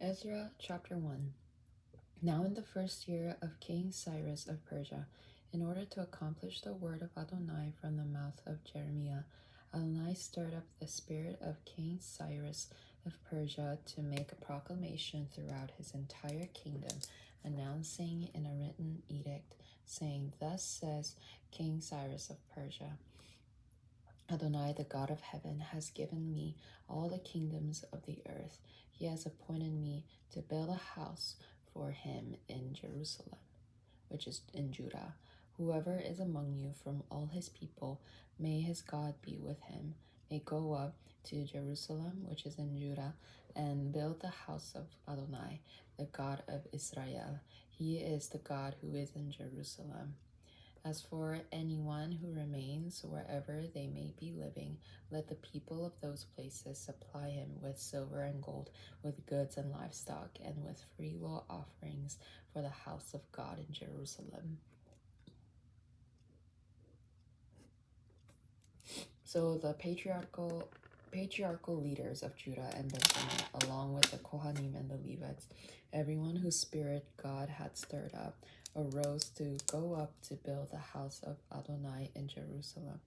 Ezra chapter 1. Now in the first year of King Cyrus of Persia, in order to accomplish the word of Adonai from the mouth of Jeremiah, Adonai stirred up the spirit of King Cyrus of Persia to make a proclamation throughout his entire kingdom, announcing in a written edict, saying, Thus says King Cyrus of Persia, Adonai, the God of heaven, has given me all the kingdoms of the earth. He has appointed me to build a house for him in Jerusalem, which is in Judah. Whoever is among you from all his people, may his God be with him, may go up to Jerusalem, which is in Judah, and build the house of Adonai, the God of Israel. He is the God who is in Jerusalem. As for anyone who remains wherever they may be living, let the people of those places supply him with silver and gold, with goods and livestock, and with freewill offerings for the house of God in Jerusalem. So the patriarchal leaders of Judah and Benjamin, along with the Kohanim and the Levites, everyone whose spirit God had stirred up, arose to go up to build the house of Adonai in Jerusalem.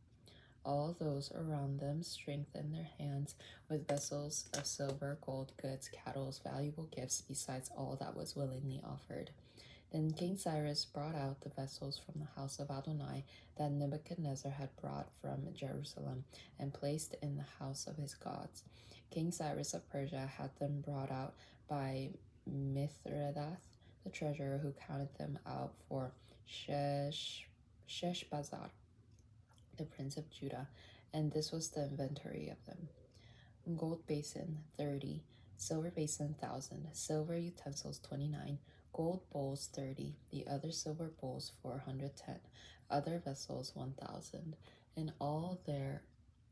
All those around them strengthened their hands with vessels of silver, gold, goods, cattle, valuable gifts, besides all that was willingly offered. Then King Cyrus brought out the vessels from the house of Adonai that Nebuchadnezzar had brought from Jerusalem and placed in the house of his gods. King Cyrus of Persia had them brought out by Mithredath, the treasurer, who counted them out for Sheshbazzar, the prince of Judah, and this was the inventory of them. Gold basin 30, silver basin 1,000, silver utensils 29, gold bowls 30, the other silver bowls 410, other vessels 1,000. In all there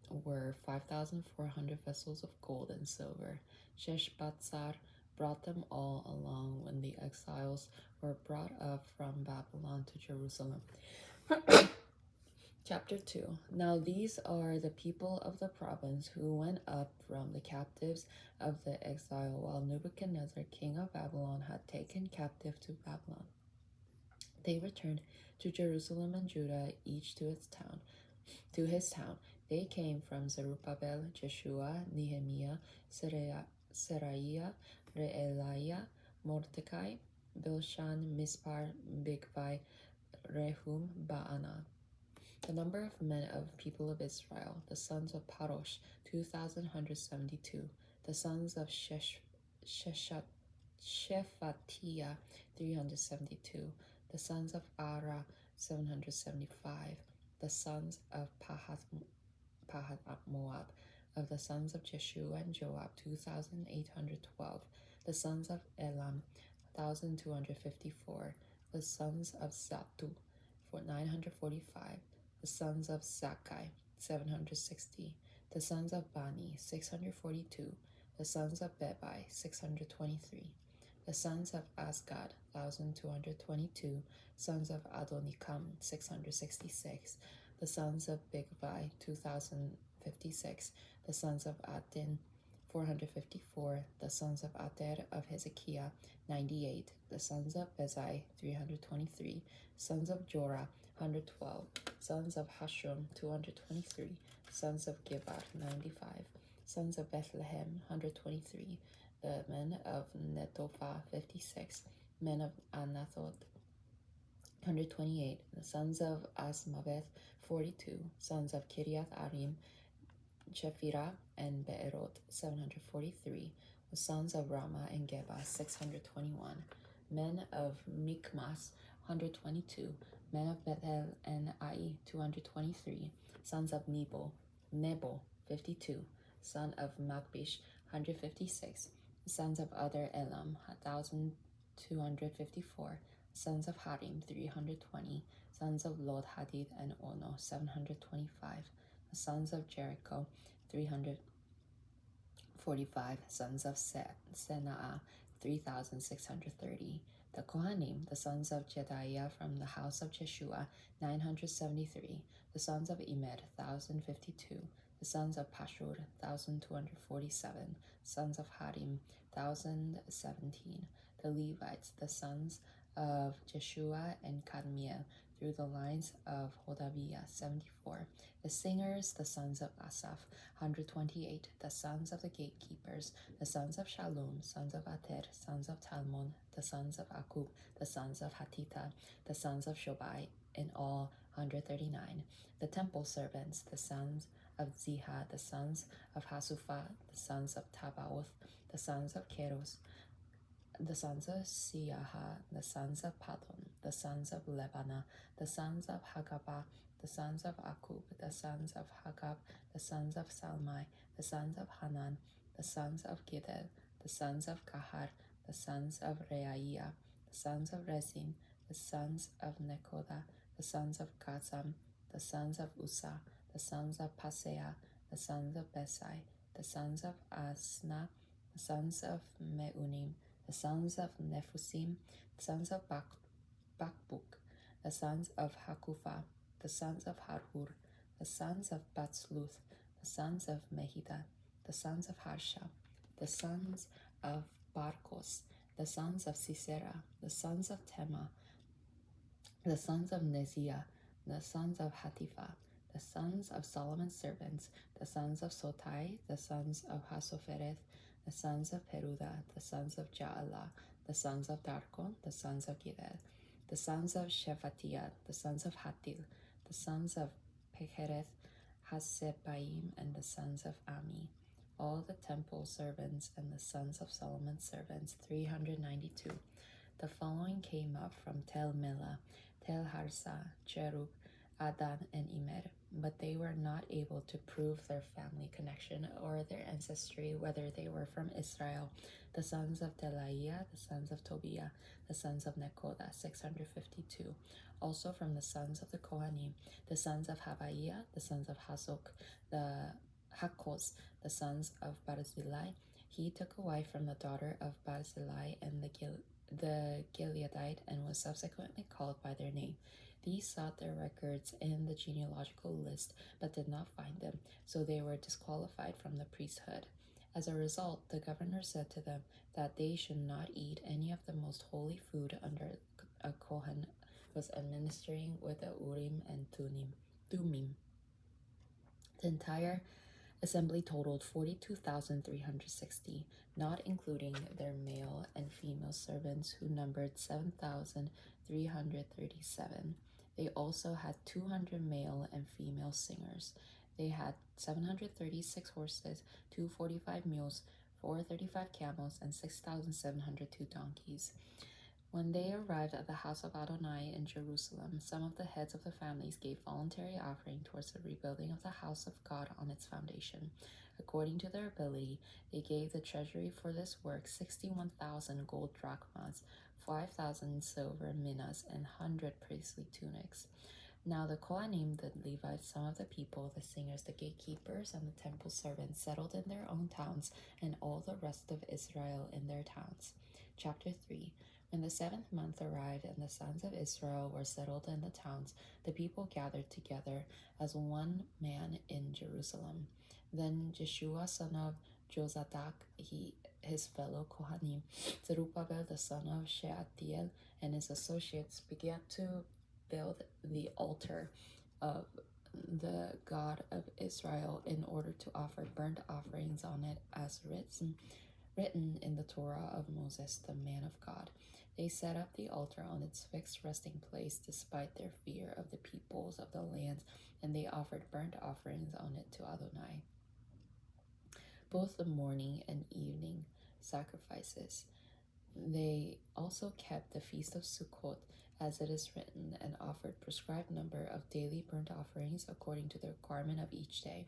were 5,400 vessels of gold and silver. Sheshbazzar brought them all along when the exiles were brought up from Babylon to Jerusalem. Chapter 2. Now these are the people of the province who went up from the captives of the exile, while Nebuchadnezzar, king of Babylon, had taken captive to Babylon. They returned to Jerusalem and Judah, each to his town. They came from Zerubbabel, Jeshua, Nehemiah, Seraiah, Reeliah, Mordecai, Bilshan, Mispar, Bigvai, Rehum, Baana. The number of men of people of Israel, the sons of Parosh, 2,172. The sons of Shephatiah, 372. The sons of Ara, 775. The sons of Pahath Moab, of the sons of Jeshua and Joab, 2,812. The sons of Elam, 1,254. The sons of Zattu, 945. The sons of Zakkai, 760. The sons of Bani, 642. The sons of Bebai, 623. The sons of Asgad, 1,222. Sons of Adonikam, 666. The sons of Bigvai, 2,056. The sons of Adin, 454. The sons of Ader of Hezekiah, 98. The sons of Bezai, 323. Sons of Jorah, 112. Sons of Hashum, 223. Sons of Gibar, 95. Sons of Bethlehem, 123. The men of Netophah, 56. Men of Anathoth, 128. The sons of Asmaveth, 42. Sons of Kiriath Arim, Chephirah, and Beerot, 743. The sons of Ramah and Geba, 621. Men of Mikmas, 122. Men of Bethel and Ai, 223. Sons of Nebo, 52. Son of Makbish, 156. Sons of Other Elam, 1,254. Sons of Harim, 320. Sons of Lod Hadid and Ono, 725. The sons of Jericho, 345. Sons of Senaa, 3,630. The Kohanim, the sons of Jedaiah from the house of Jeshua, 973. The sons of Imed, 1,052. The sons of Pashur, 1,247. Sons of Harim, 1,017. The Levites, the sons of Jeshua and Kadmiel, through the lines of Hodaviah, 74. The singers, the sons of Asaph, 128. The sons of the gatekeepers, the sons of Shalom, sons of Ater, sons of Talmon, the sons of Akub, the sons of Hatita, the sons of Shobai, in all 139. The temple servants, the sons of Ziha, the sons of Hasupha, the sons of Tabaoth, the sons of Keros, the sons of Siaha, the sons of Padon, the sons of Lebana, the sons of Hagabah, the sons of Akub, the sons of Hagab, the sons of Salmai, the sons of Hanan, the sons of Gidel, the sons of Kahar, the sons of Reaiah, the sons of Rezin, the sons of Nekoda, the sons of Gazam, the sons of Usa, the sons of Pasea, the sons of Besai, the sons of Asna, the sons of Meunim, the sons of Nephusim, the sons of Bakbuk, the sons of Hakupha, the sons of Harhur, the sons of Batsluth, the sons of Mehida, the sons of Harsha, the sons of Barkos, the sons of Sisera, the sons of Tema, the sons of Neziah, the sons of Hatifa, the sons of Solomon's servants, the sons of Sotai, the sons of Hasophereth, the sons of Peruda, the sons of Jaalah, the sons of Darkon, the sons of Gidel, the sons of Shephatiah, the sons of Hatil, the sons of Pechereth, Hasebaim, and the sons of Ami. All the temple servants and the sons of Solomon's servants, 392. The following came up from Tel Melah, Tel Harsa, Cherub, Adan, and Imer, but they were not able to prove their family connection or their ancestry, whether they were from Israel. The sons of Delaiah, the sons of Tobiah, the sons of Nekoda, 652. Also from the sons of the Kohanim, the sons of Habaiah, the sons of Hazok, the Hakos, the sons of Barzillai. He took a wife from the daughter of Barzillai and the Gileadite, and was subsequently called by their name. These sought their records in the genealogical list, but did not find them, so they were disqualified from the priesthood. As a result, the governor said to them that they should not eat any of the most holy food under a Kohen was administering with the Urim and Thummim. The entire assembly totaled 42,360, not including their male and female servants, who numbered 7,337. They also had 200 male and female singers. They had 736 horses, 245 mules, 435 camels, and 6,702 donkeys. When they arrived at the house of Adonai in Jerusalem, some of the heads of the families gave voluntary offering towards the rebuilding of the house of God on its foundation. According to their ability, they gave the treasury for this work 61,000 gold drachmas, 5,000 silver minas, and 100 priestly tunics. Now the Kohanim, the Levites, some of the people, the singers, the gatekeepers, and the temple servants settled in their own towns, and all the rest of Israel in their towns. Chapter 3. When the 7th month arrived and the sons of Israel were settled in the towns, the people gathered together as one man in Jerusalem. Then Jeshua, son of Jozadak, his fellow Kohanim, Zerubbabel, the son of Shealtiel, and his associates began to build the altar of the God of Israel in order to offer burnt offerings on it, as written in the Torah of Moses, the man of God. They set up the altar on its fixed resting place despite their fear of the peoples of the lands, and they offered burnt offerings on it to Adonai. Both the morning and evening sacrifices. They also kept the feast of Sukkot, as it is written, and offered prescribed number of daily burnt offerings according to the requirement of each day.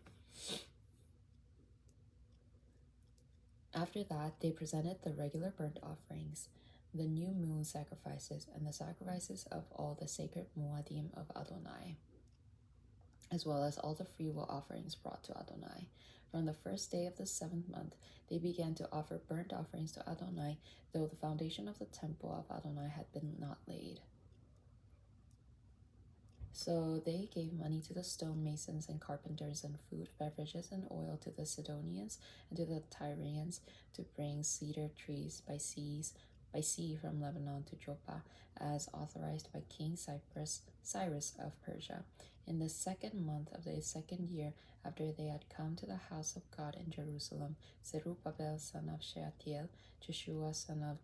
After that, they presented the regular burnt offerings, the new moon sacrifices, and the sacrifices of all the sacred Moadim of Adonai, as well as all the freewill offerings brought to Adonai. From the first day of the 7th month, they began to offer burnt offerings to Adonai, though the foundation of the temple of Adonai had been not laid. So they gave money to the stonemasons and carpenters, and food, beverages, and oil to the Sidonians and to the Tyrians to bring cedar trees by sea from Lebanon to Joppa, as authorized by King Cyrus of Persia. In the second month of the second year after they had come to the house of God in Jerusalem, Zerubbabel son of Shealtiel, Joshua son of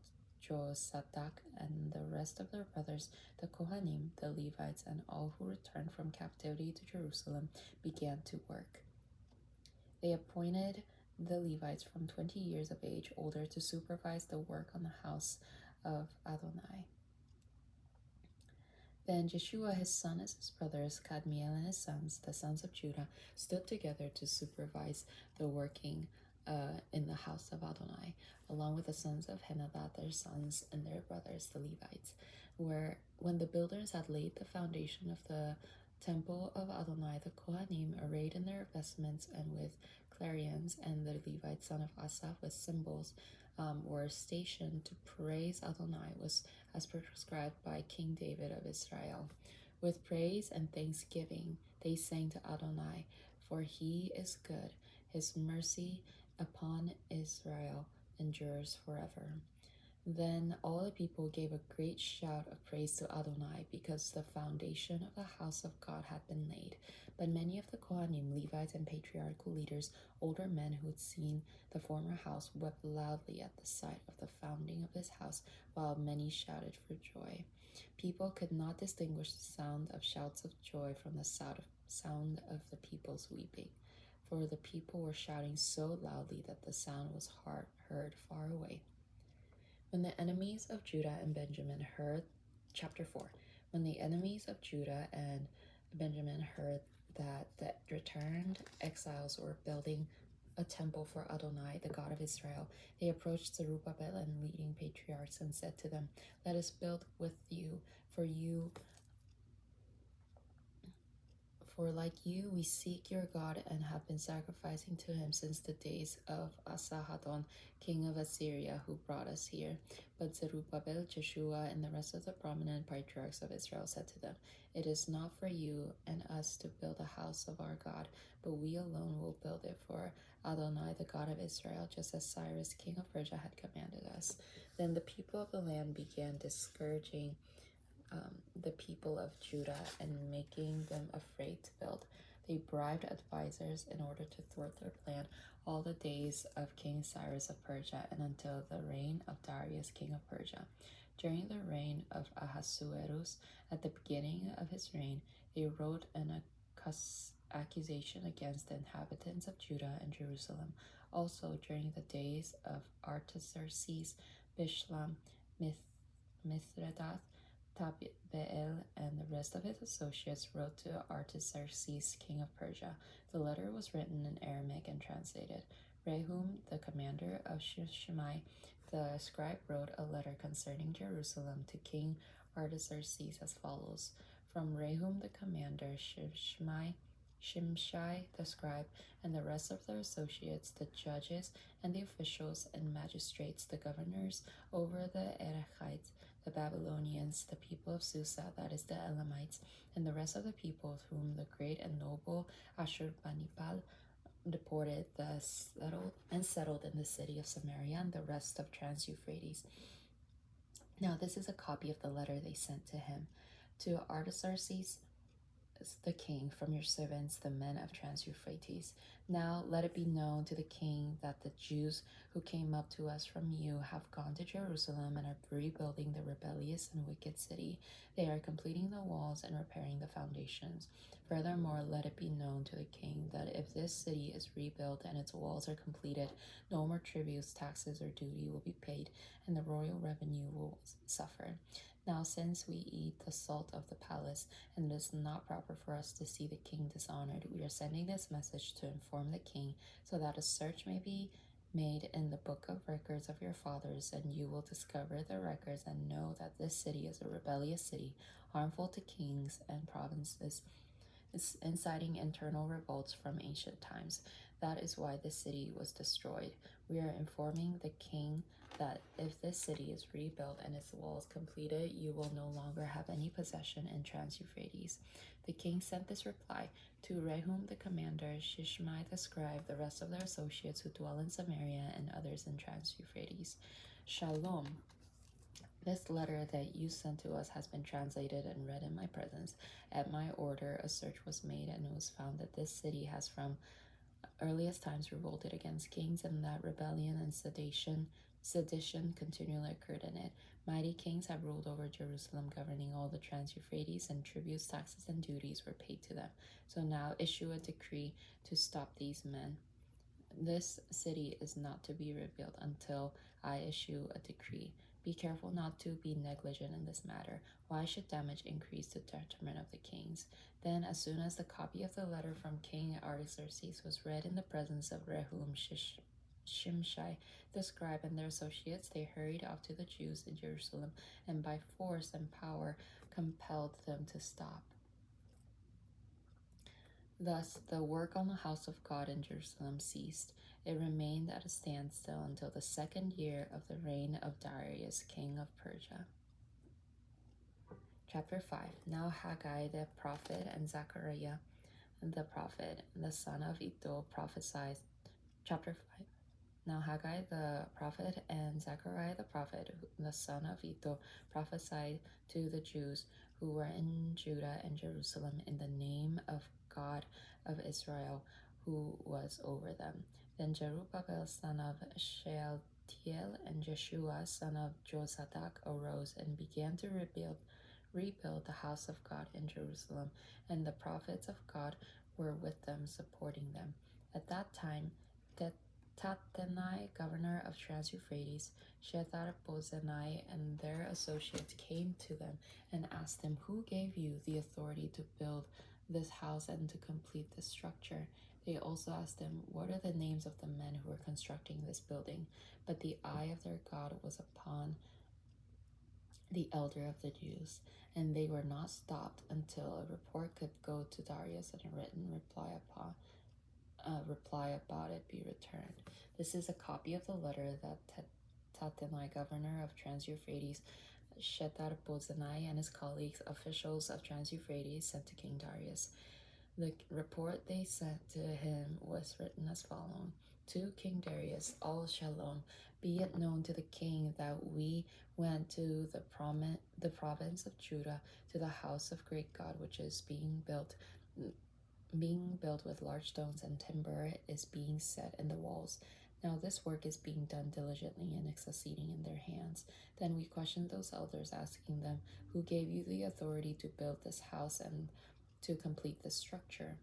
Josadak, and the rest of their brothers, the Kohanim, the Levites, and all who returned from captivity to Jerusalem, began to work. They appointed the Levites from 20 years of age older to supervise the work on the house of Adonai. Then Jeshua his son and his brothers, Kadmiel and his sons, the sons of Judah, stood together to supervise the working in the house of Adonai, along with the sons of Henadad, their sons, and their brothers, the Levites. When the builders had laid the foundation of the temple of Adonai, the Kohanim, arrayed in their vestments and with clarions, and the Levite son of Asaph with cymbals, were stationed to praise Adonai, was as prescribed by King David of Israel. With praise and thanksgiving they sang to Adonai, for he is good. His mercy upon Israel endures forever. Then all the people gave a great shout of praise to Adonai, because the foundation of the house of God had been laid. But many of the Kohanim, Levites, and patriarchal leaders, older men who had seen the former house, wept loudly at the sight of the founding of this house, while many shouted for joy. People could not distinguish the sound of shouts of joy from the sound of the people's weeping, for the people were shouting so loudly that the sound was heard far away. When the enemies of Judah and Benjamin heard, chapter 4, when the enemies of Judah and Benjamin heard that the returned exiles were building a temple for Adonai, the God of Israel, they approached Zerubbabel and leading patriarchs and said to them, "Let us build with you, for like you, we seek your God and have been sacrificing to him since the days of Asahadon, king of Assyria, who brought us here." But Zerubbabel, Joshua, and the rest of the prominent patriarchs of Israel said to them, "It is not for you and us to build a house of our God, but we alone will build it for Adonai, the God of Israel, just as Cyrus, king of Persia, had commanded us." Then the people of the land began discouraging the people of Judah and making them afraid to build. They bribed advisors in order to thwart their plan all the days of King Cyrus of Persia and until the reign of Darius, king of Persia. During the reign of Ahasuerus, at the beginning of his reign, they wrote an accusation against the inhabitants of Judah and Jerusalem. Also, during the days of Artaxerxes, Bishlam, Mithredath, Tabeel, and the rest of his associates wrote to Artaxerxes, king of Persia. The letter was written in Aramaic and translated. Rehum, the commander of Shimei, the scribe, wrote a letter concerning Jerusalem to King Artaxerxes as follows: From Rehum, the commander, Shimshai, the scribe, and the rest of their associates, the judges and the officials and magistrates, the governors over the Erechites, the Babylonians, the people of Susa, that is the Elamites, and the rest of the people whom the great and noble Ashurbanipal deported, settled in the city of Samaria and the rest of Trans-Euphrates. Now this is a copy of the letter they sent to him. To Artaxerxes the king, from your servants, the men of Trans-Euphrates. Now let it be known to the king that the Jews who came up to us from you have gone to Jerusalem and are rebuilding the rebellious and wicked city. They are completing the walls and repairing the foundations. Furthermore, let it be known to the king that if this city is rebuilt and its walls are completed, no more tributes, taxes, or duty will be paid, and the royal revenue will suffer. Now, since we eat the salt of the palace, and it is not proper for us to see the king dishonored, we are sending this message to inform the king, so that a search may be made in the book of records of your fathers, and you will discover the records and know that this city is a rebellious city, harmful to kings and provinces, inciting internal revolts from ancient times. That is why this city was destroyed. We are informing the king that if this city is rebuilt and its walls completed, you will no longer have any possession in Trans-Euphrates. The king sent this reply to Rehum the commander, Shishmai the scribe, the rest of their associates who dwell in Samaria, and others in Trans-Euphrates. Shalom. This letter that you sent to us has been translated and read in my presence. At my order, a search was made, and it was found that this city has from earliest times revolted against kings, and that rebellion and sedition continually occurred in it. Mighty kings have ruled over Jerusalem, governing all the Trans-Euphrates, and tributes, taxes, and duties were paid to them. So now issue a decree to stop these men. This city is not to be rebuilt until I issue a decree. Be careful not to be negligent in this matter. Why should damage increase to the detriment of the kings? Then, as soon as the copy of the letter from King Artaxerxes was read in the presence of Rehum, Shimshai, the scribe, and their associates, they hurried off to the Jews in Jerusalem, and by force and power compelled them to stop. Thus, the work on the house of God in Jerusalem ceased. It remained at a standstill until the 2nd year of the reign of Darius, king of Persia. Chapter 5. Now Haggai the prophet and Zechariah the prophet, the son of Iddo, prophesied. Chapter 5. Now Haggai the prophet and Zechariah the prophet, the son of Iddo, prophesied to the Jews who were in Judah and Jerusalem in the name of God of Israel, who was over them. Then Zerubbabel son of Shealtiel and Jeshua son of Jozadak arose and began to rebuild the house of God in Jerusalem, and the prophets of God were with them, supporting them. At that time, Tattenai, governor of Trans-Euphrates, Shethar-Bozenai, and their associates came to them and asked them, "Who gave you the authority to build this house and to complete this structure?" They also asked them, "What are the names of the men who are constructing this building?" But the eye of their God was upon the elder of the Jews, and they were not stopped until a report could go to Darius and a written reply about it be returned. This is a copy of the letter that Tattenai, governor of Trans-Euphrates, Shethar-Bozenai, and his colleagues, officials of Trans-Euphrates, sent to King Darius. The report they sent to him was written as follows: To King Darius, all shalom. Be it known to the king that we went to the province of Judah, to the house of great God, which is being built with large stones, and timber is being set in the walls. Now this work is being done diligently and is succeeding in their hands. Then we questioned those elders, asking them, "Who gave you the authority to build this house and to complete this structure?"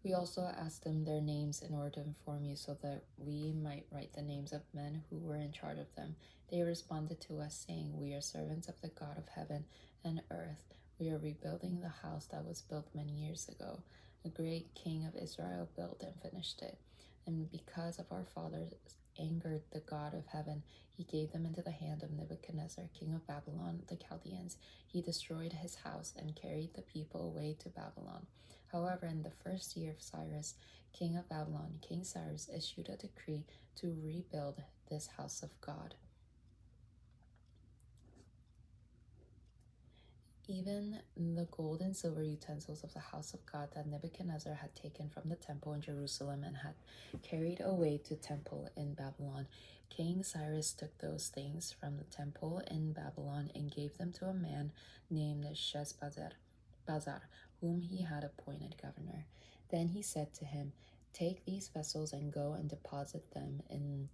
We also asked them their names in order to inform you, so that we might write the names of men who were in charge of them. They responded to us, saying, "We are servants of the God of heaven and earth. We are rebuilding the house that was built many years ago. A great king of Israel built and finished it. And because of our fathers angered the God of heaven, he gave them into the hand of Nebuchadnezzar, king of Babylon, the Chaldeans. He destroyed his house and carried the people away to Babylon. However, in the 1st year of Cyrus, king of Babylon, King Cyrus issued a decree to rebuild this house of God. Even the gold and silver utensils of the house of God that Nebuchadnezzar had taken from the temple in Jerusalem and had carried away to temple in Babylon, King Cyrus took those things from the temple in Babylon and gave them to a man named Sheshbazzar, whom he had appointed governor. Then he said to him, "Take these vessels and go and deposit them in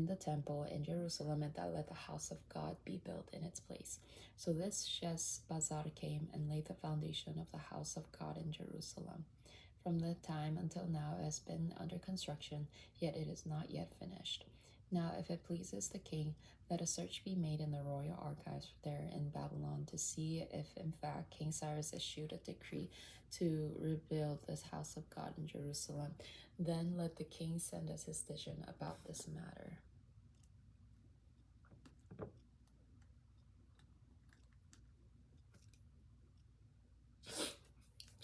the temple in Jerusalem, and that let the house of God be built in its place." So this Sheshbazzar came and laid the foundation of the house of God in Jerusalem. From the time until now it has been under construction, yet it is not yet finished. Now, if it pleases the king, let a search be made in the royal archives there in Babylon to see if in fact King Cyrus issued a decree to rebuild this house of God in Jerusalem. Then let the king send us his decision about this matter.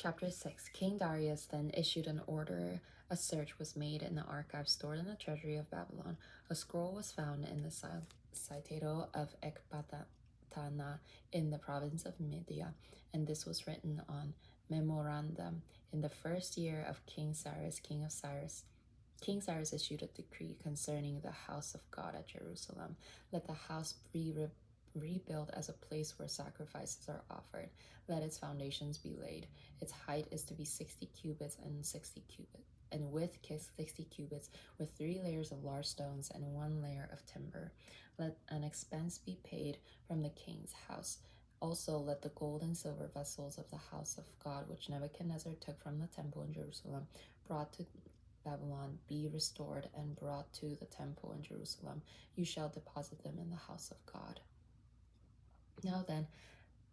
Chapter 6. King Darius then issued an order. A search was made in the archives stored in the treasury of Babylon. A scroll was found in the citadel of Ecbatana in the province of Media, and this was written on memorandum in the first year of King Cyrus, king of Cyrus. King Cyrus issued a decree concerning the house of God at Jerusalem. Let the house be rebuilt as a place where sacrifices are offered. Let its foundations be laid. Its height is to be 60 cubits and 60 cubits, and width 60 cubits, with 3 layers of large stones and 1 layer of timber. Let an expense be paid from the king's house. Also, let the gold and silver vessels of the house of God, which Nebuchadnezzar took from the temple in Jerusalem, brought to Babylon, be restored and brought to the temple in Jerusalem. You shall deposit them in the house of God. Now then,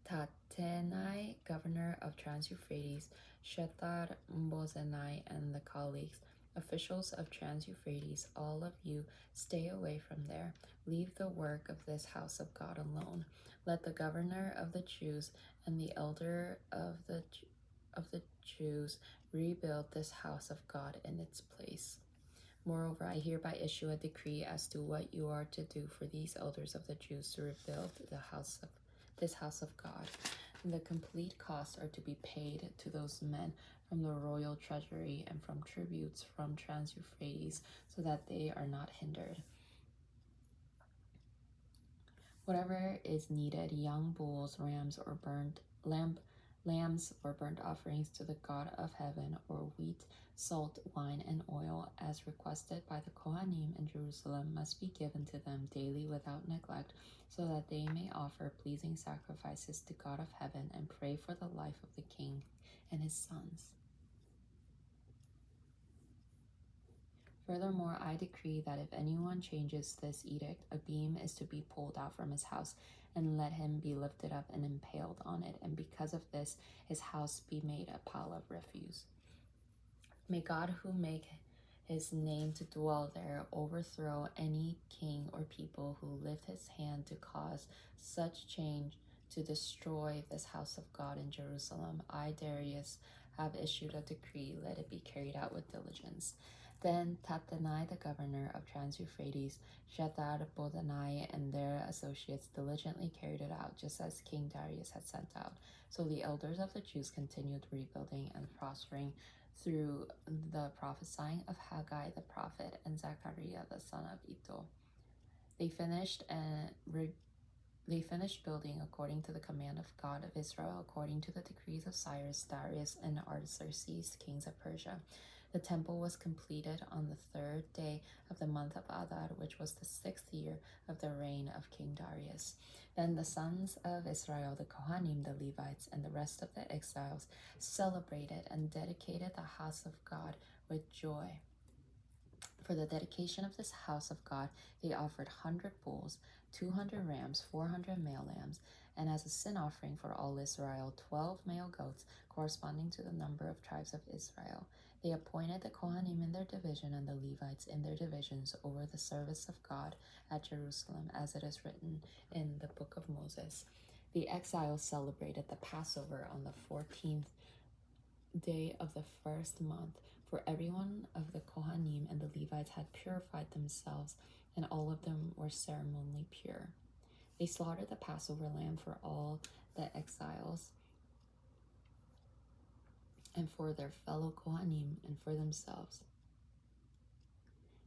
Tatenai, governor of Trans-Euphrates, Shethar-Bozenai, and the colleagues, officials of Trans-Euphrates, all of you, stay away from there. Leave the work of this house of God alone. Let the governor of the Jews and the elder of the Jews rebuild this house of God in its place. Moreover, I hereby issue a decree as to what you are to do for these elders of the Jews to rebuild this house of God. The complete costs are to be paid to those men from the royal treasury and from tributes from Trans-Euphrates, so that they are not hindered. Whatever is needed, young bulls, rams, or lambs for burnt offerings to the God of heaven, or wheat, salt, wine, and oil, as requested by the Kohanim in Jerusalem, must be given to them daily without neglect, so that they may offer pleasing sacrifices to God of heaven and pray for the life of the king and his sons. Furthermore, I decree that if anyone changes this edict, a beam is to be pulled out from his house, and let him be lifted up and impaled on it, and because of this, his house be made a pile of refuse. May God, who make his name to dwell there, overthrow any king or people who lift his hand to cause such change to destroy this house of God in Jerusalem. I, Darius, have issued a decree. Let it be carried out with diligence. Then Tattenai, the governor of Trans-Euphrates, Shethar-Bozenai, and their associates diligently carried it out, just as King Darius had sent out. So the elders of the Jews continued rebuilding and prospering through the prophesying of Haggai the prophet and Zechariah the son of Iddo. They finished building according to the command of God of Israel, according to the decrees of Cyrus, Darius, and Artaxerxes, kings of Persia. The temple was completed on the 3rd day of the month of Adar, which was the 6th year of the reign of King Darius. Then the sons of Israel, the Kohanim, the Levites, and the rest of the exiles celebrated and dedicated the house of God with joy. For the dedication of this house of God, they offered 100 bulls, 200 rams, 400 male lambs, and as a sin offering for all Israel, 12 male goats, corresponding to the number of tribes of Israel. They appointed the Kohanim in their division and the Levites in their divisions over the service of God at Jerusalem, as it is written in the book of Moses. The exiles celebrated the Passover on the 14th day of the 1st month, for everyone of the Kohanim and the Levites had purified themselves, and all of them were ceremonially pure. They slaughtered the Passover lamb for all the exiles, and for their fellow Kohanim, and for themselves.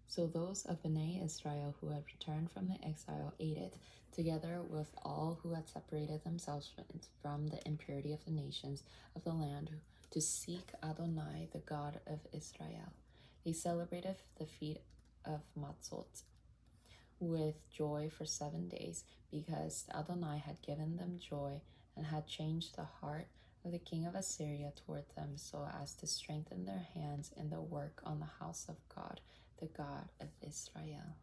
So those of Bnei Israel who had returned from the exile ate it, together with all who had separated themselves from the impurity of the nations of the land, to seek Adonai, the God of Israel. They celebrated the feast of Matzot with joy for 7 days, because Adonai had given them joy and had changed the heart of the king of Assyria toward them, so as to strengthen their hands in the work on the house of God, the God of Israel.